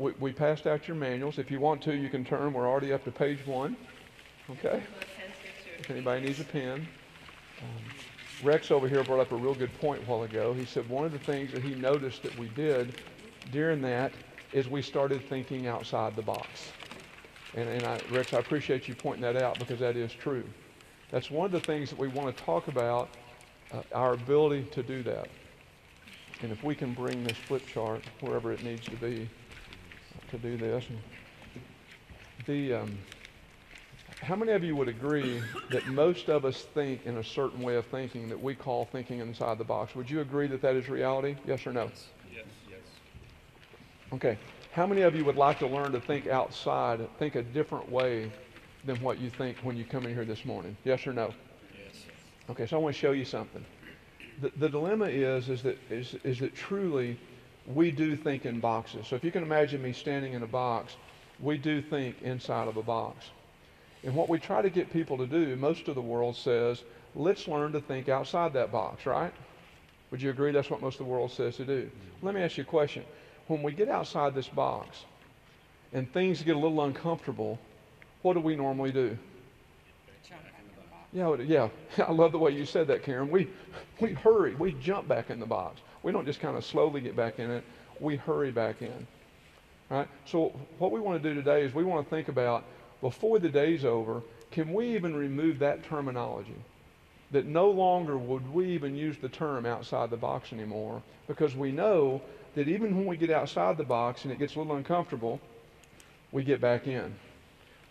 we passed out your manuals. If you want to, you can turn. We're already up to page 1. Okay? If anybody needs a pen. Rex over here brought up a real good point a while ago. He said one of the things that he noticed that we did during that is we started thinking outside the box. And Rex, I appreciate you pointing that out because that is true. That's one of the things that we want to talk about, our ability to do that. And if we can bring this flip chart wherever it needs to be to do this. How many of you would agree that most of us think in a certain way of thinking that we call thinking inside the box? Would you agree that that is reality? Yes or no? Yes. Yes. Okay. How many of you would like to learn to think outside, think a different way than what you think when you come in here this morning? Yes or no? Yes. Okay, so I want to show you something. The dilemma is that truly we do think in boxes. So if you can imagine me standing in a box, we do think inside of a box. And what we try to get people to do, most of the world says, let's learn to think outside that box, right? Would you agree that's what most of the world says to do? Let me ask you a question. When we get outside this box and things get a little uncomfortable, what do we normally do? Yeah, I love the way you said that, Karen. We hurry, we jump back in the box. We don't just kind of slowly get back in it, we hurry back in. Right? So what we want to do today is we want to think about, before the day's over, can we even remove that terminology? That no longer would we even use the term outside the box anymore, because we know that even when we get outside the box and it gets a little uncomfortable, we get back in.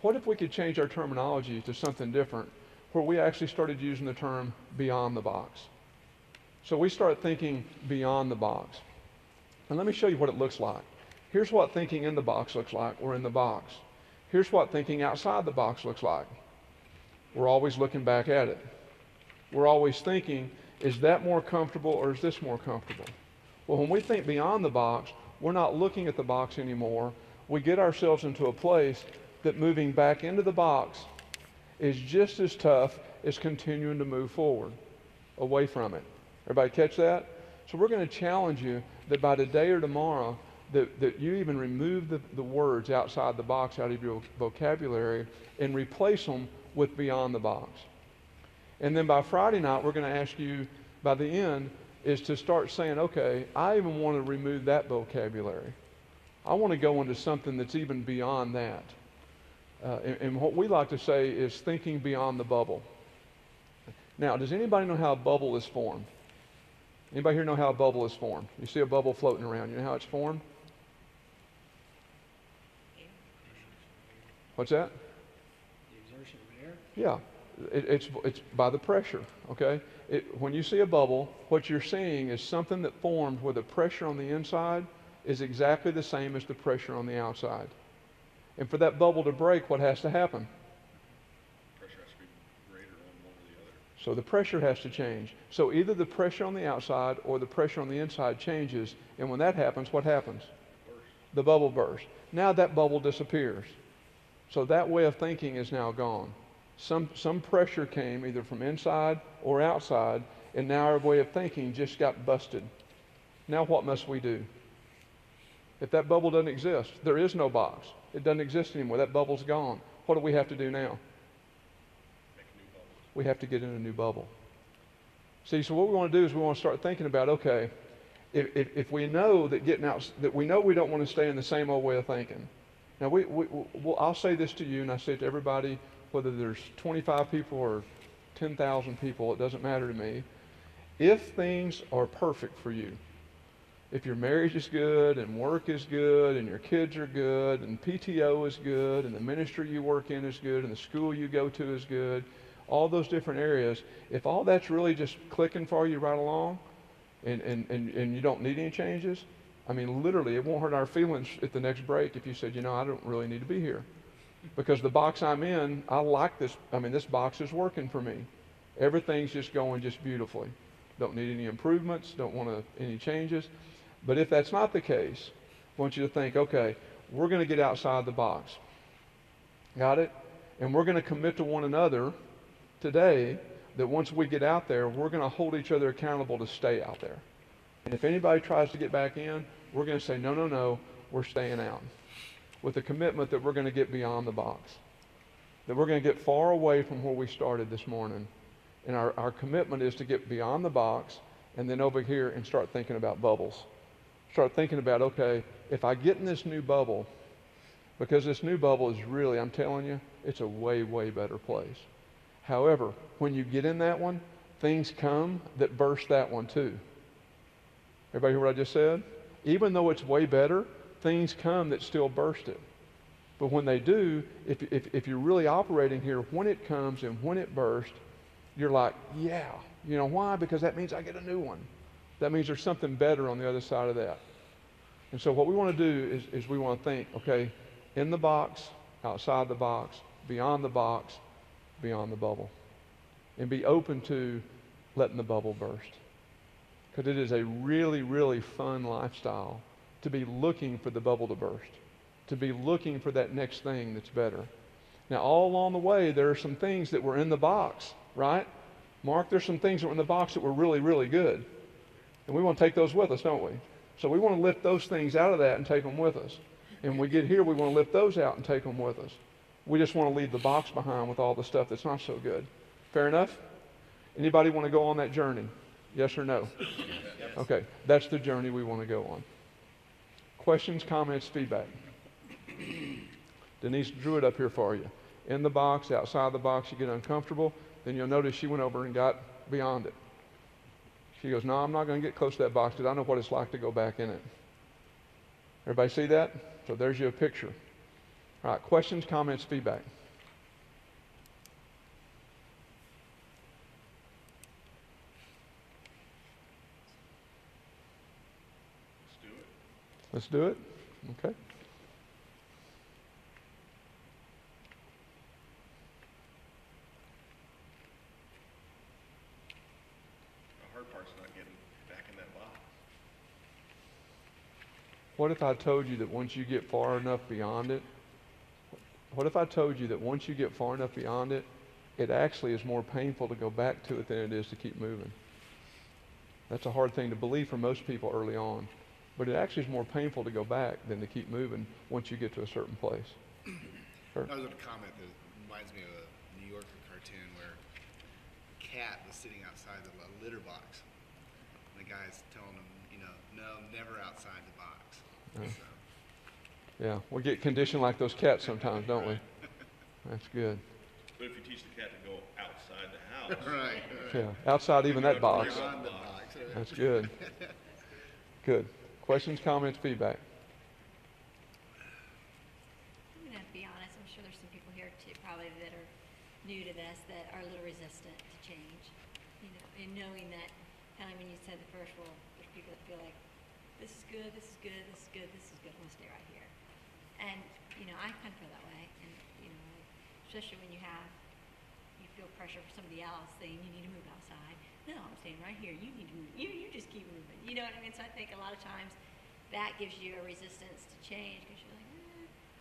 What if we could change our terminology to something different, where we actually started using the term beyond the box? So we start thinking beyond the box. And let me show you what it looks like. Here's what thinking in the box looks like. We're in the box. Here's what thinking outside the box looks like. We're always looking back at it. We're always thinking, is that more comfortable or is this more comfortable? Well, when we think beyond the box, we're not looking at the box anymore. We get ourselves into a place that moving back into the box is just as tough as continuing to move forward, away from it. Everybody catch that? So we're going to challenge you that by today or tomorrow, that you even remove the words outside the box out of your vocabulary and replace them with beyond the box. And then by Friday night, we're going to ask you, by the end, is to start saying, okay, I even want to remove that vocabulary. I want to go into something that's even beyond that. And what we like to say is thinking beyond the bubble. Now, does anybody know how a bubble is formed? Anybody here know how a bubble is formed? You see a bubble floating around. You know how it's formed? What's that? The exertion of air? Yeah, it's by the pressure, okay? When you see a bubble, what you're seeing is something that formed where the pressure on the inside is exactly the same as the pressure on the outside. And for that bubble to break, what has to happen? Pressure has to be greater on one or the other. So the pressure has to change. So either the pressure on the outside or the pressure on the inside changes, and when that happens, what happens? The bubble bursts. Now that bubble disappears. So that way of thinking is now gone. Some pressure came either from inside or outside, and now our way of thinking just got busted. Now what must we do? If that bubble doesn't exist, there is no box. It doesn't exist anymore. That bubble's gone. What do we have to do now? Make a new bubble. We have to get in a new bubble. See, so what we want to do is we want to start thinking about, okay, if we know that getting out, that we know we don't want to stay in the same old way of thinking. Now, I'll say this to you, and I say it to everybody, whether there's 25 people or 10,000 people, it doesn't matter to me. If things are perfect for you, if your marriage is good and work is good and your kids are good and PTO is good and the ministry you work in is good and the school you go to is good, all those different areas, if all that's really just clicking for you right along and you don't need any changes, I mean, literally, it won't hurt our feelings at the next break if you said, you know, I don't really need to be here. Because the box I'm in, I like this. I mean, this box is working for me. Everything's just going just beautifully. Don't need any improvements, don't want any changes. But if that's not the case, I want you to think, okay, we're going to get outside the box. Got it? And we're going to commit to one another today that once we get out there, we're going to hold each other accountable to stay out there. And if anybody tries to get back in, we're going to say, no, we're staying out. With the commitment that we're going to get beyond the box. That we're going to get far away from where we started this morning. And our commitment is to get beyond the box and then over here and start thinking about bubbles. Start thinking about, okay, if I get in this new bubble, because this new bubble is really, I'm telling you, it's a way, way better place. However, when you get in that one, things come that burst that one too. Everybody hear what I just said? Even though it's way better, things come that still burst it. But when they do, if you're really operating here, when it comes and when it bursts, you're like, yeah. You know why? Because that means I get a new one. That means there's something better on the other side of that. And so what we want to do is we want to think, okay, in the box, outside the box, beyond the box, beyond the bubble. And be open to letting the bubble burst. Because it is a really, really fun lifestyle to be looking for the bubble to burst. To be looking for that next thing that's better. Now, all along the way, there are some things that were in the box, right? Mark, there's some things that were in the box that were really, really good. And we want to take those with us, don't we? So we want to lift those things out of that and take them with us. And when we get here, we want to lift those out and take them with us. We just want to leave the box behind with all the stuff that's not so good. Fair enough? Anybody want to go on that journey? Yes or no? Okay, that's the journey we want to go on. Questions, comments, feedback? Denise drew it up here for you. In the box, outside the box, you get uncomfortable. Then you'll notice she went over and got beyond it. She goes, no, I'm not going to get close to that box because I know what it's like to go back in it. Everybody see that? So there's your picture. All right, questions, comments, feedback? Let's do it. Okay. The hard part's not getting back in that box. What if I told you that once you get far enough beyond it, what if I told you that once you get far enough beyond it, it actually is more painful to go back to it than it is to keep moving? That's a hard thing to believe for most people early on. But it actually is more painful to go back than to keep moving once you get to a certain place. Sure. I was going to comment that reminds me of a New Yorker cartoon where a cat was sitting outside the litter box. And the guy's telling him, no, never outside the box. Yeah. So. Yeah, we get conditioned like those cats sometimes, don't we? That's good. But if you teach the cat to go outside the house. Right. Yeah, outside even that box. Beyond the box. That's good. Good. Questions, comments, feedback? I'm going to be honest, I'm sure there's some people here too, probably that are new to this, that are a little resistant to change. And knowing that, kind of when you said the first rule, there's people that feel like, this is good, this is good, this is good, this is good, I'm going to stay right here. And, I kind of feel that way. And, especially when you feel pressure from somebody else saying you need to move outside. No, I'm staying right here. You need to move. You just keep moving. You know what I mean? So I think a lot of times that gives you a resistance to change because you're like,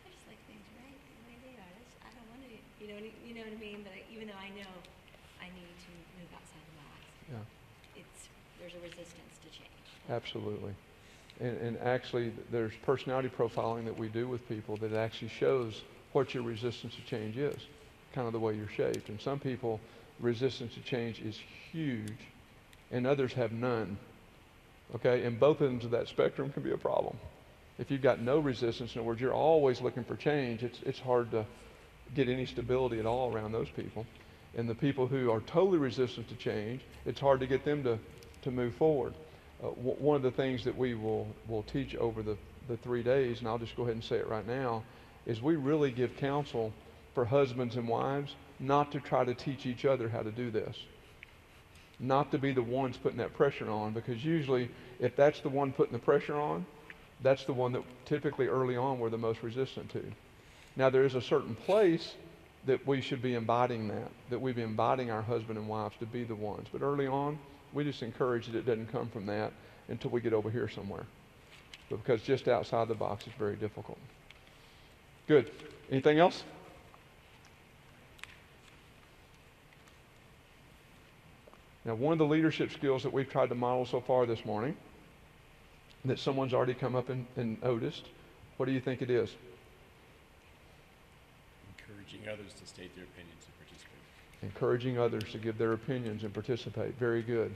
I just like things right the way they are. I don't want to, you know what I mean? But even though I know I need to move outside the box, Yeah. there's a resistance to change. Absolutely. And actually, there's personality profiling that we do with people that actually shows what your resistance to change is, kind of the way you're shaped. And some people, resistance to change is huge, and others have none. Okay, and both ends of that spectrum can be a problem. If you've got no resistance, in other words, you're always looking for change, it's hard to get any stability at all around those people. And the people who are totally resistant to change, it's hard to get them to move forward. One of the things that we will teach over the 3 days, and I'll just go ahead and say it right now, is we really give counsel for husbands and wives not to try to teach each other how to do this. Not to be the ones putting that pressure on, because usually if that's the one putting the pressure on, that's the one that typically early on we're the most resistant to. Now there is a certain place that we should be embodying that we be embodying our husband and wives to be the ones. But early on, we just encourage that it doesn't come from that until we get over here somewhere. But because just outside the box is very difficult. Good. Anything else? Now, one of the leadership skills that we've tried to model so far this morning, that someone's already come up and noticed, What do you think it is? Encouraging others to state their opinions and participate. Encouraging others to give their opinions and participate. Very good.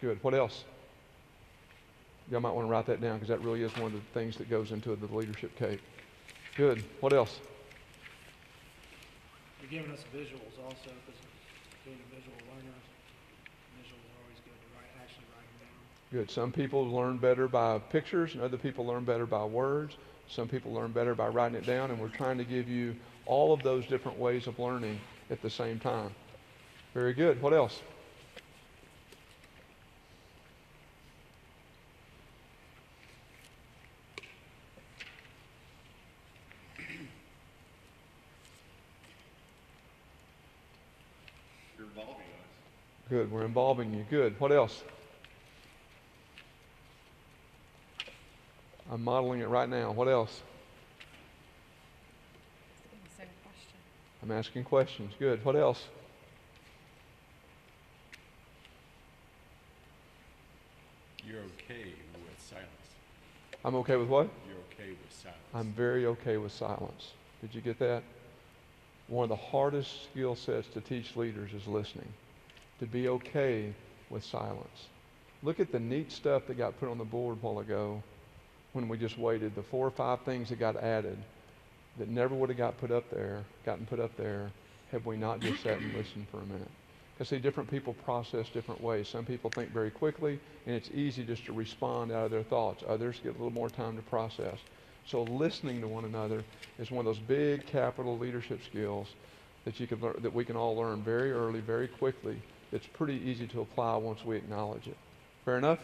Good. What else? Y'all might want to write that down because that really is one of the things that goes into the leadership cake. Good. What else? You're giving us visuals also, because being a visual learner, visuals are always good to actually write them down. Good. Some people learn better by pictures, and other people learn better by words. Some people learn better by writing it down, and we're trying to give you all of those different ways of learning at the same time. Very good. What else? You're involving us. Good. We're involving you. Good. What else? I'm modeling it right now. What else? Same question. I'm asking questions. Good. What else? You're okay with silence. I'm okay with what? You're okay with silence. I'm very okay with silence. Did you get that? One of the hardest skill sets to teach leaders is listening. To be okay with silence. Look at the neat stuff that got put on the board a while ago when we just waited. The 4 or 5 things that got added that never would have gotten put up there had we not just sat and listened for a minute. Because see, different people process different ways. Some people think very quickly, and it's easy just to respond out of their thoughts. Others get a little more time to process. So listening to one another is one of those big capital leadership skills that you can learn, that we can all learn very early, very quickly. It's pretty easy to apply once we acknowledge it. Fair enough?